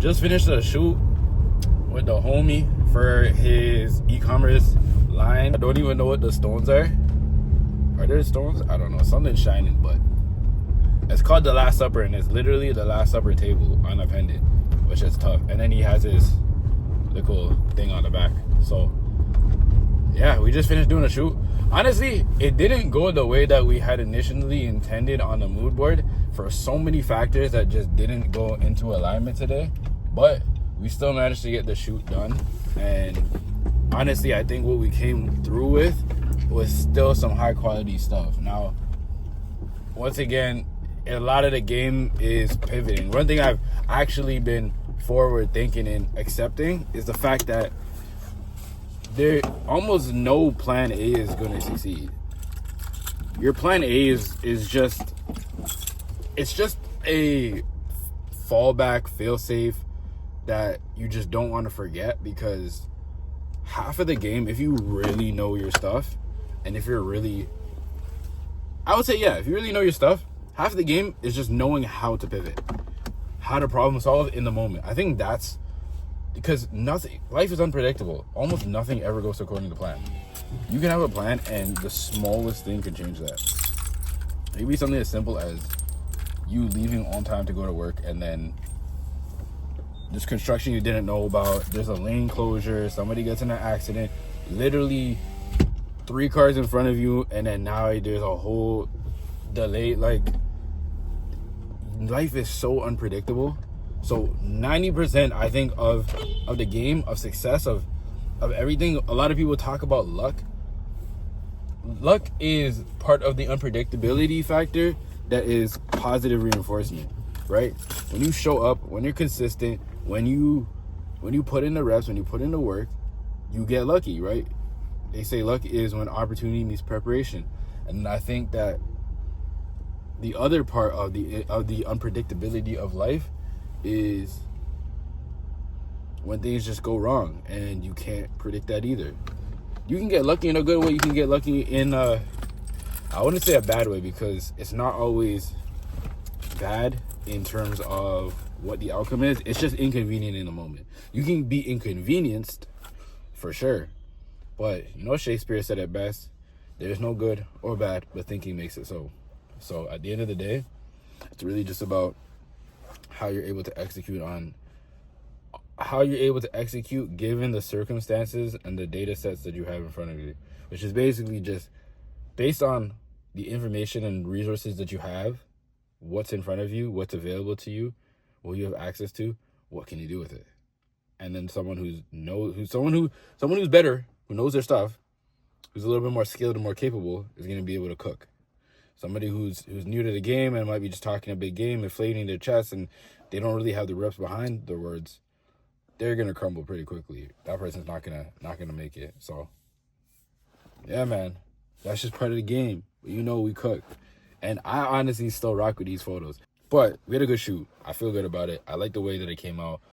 Just finished a shoot with the homie for his e-commerce line. I don't even know what the stones are. Are there stones? I don't know. Something's shining, but it's called The Last Supper, and it's literally the Last Supper table unappended, which is tough. And then he has his little thing on the back. So yeah, we just finished doing a shoot. Honestly, it didn't go the way that we had initially intended on the mood board for so many factors that just didn't go into alignment today. But we still managed to get the shoot done. And honestly, I think what we came through with was still some high quality stuff. Now, once again, a lot of the game is pivoting. One thing I've actually been forward thinking and accepting is the fact that there almost no plan A is going to succeed. Your plan A is just, it's just a fallback, fail safe that you just don't want to forget, because half of the game, if you really know your stuff, and if you're really, I would say, yeah, if you really know your stuff, half of the game is just knowing how to pivot, how to problem solve in the moment. I think that's because life is unpredictable. Almost nothing ever goes according to plan. You can have a plan and the smallest thing can change that. Maybe something as simple as you leaving on time to go to work, and then there's construction you didn't know about, there's a lane closure, somebody gets in an accident, literally 3 cars in front of you, and then now there's a whole delay. Like, life is so unpredictable. So 90%, I think, of the game, of success, of everything, a lot of people talk about luck. Luck is part of the unpredictability factor that is positive reinforcement, right? When you show up, when you're consistent, when you put in the reps, when you put in the work, you get lucky, right? They say luck is when opportunity meets preparation. And I think that the other part of the unpredictability of life is when things just go wrong, and you can't predict that either. You can get lucky in a good way. You can get lucky in I wouldn't say a bad way, because it's not always bad in terms of what the outcome is. It's just inconvenient in the moment. You can be inconvenienced for sure, but Shakespeare said it best: there's no good or bad, but thinking makes it so. So at the end of the day, it's really just about how you're able to execute given the circumstances and the data sets that you have in front of you, which is basically just based on the information and resources that you have, what's in front of you, what's available to you, what you have access to, what can you do with it? And then someone who's better, who knows their stuff, who's a little bit more skilled and more capable, is going to be able to cook. Somebody who's new to the game and might be just talking a big game, inflating their chest, and they don't really have the reps behind their words, they're gonna crumble pretty quickly. That person's not gonna make it. So yeah, man, that's just part of the game. We cook, and I honestly still rock with these photos. But we had a good shoot. I feel good about it. I like the way that it came out.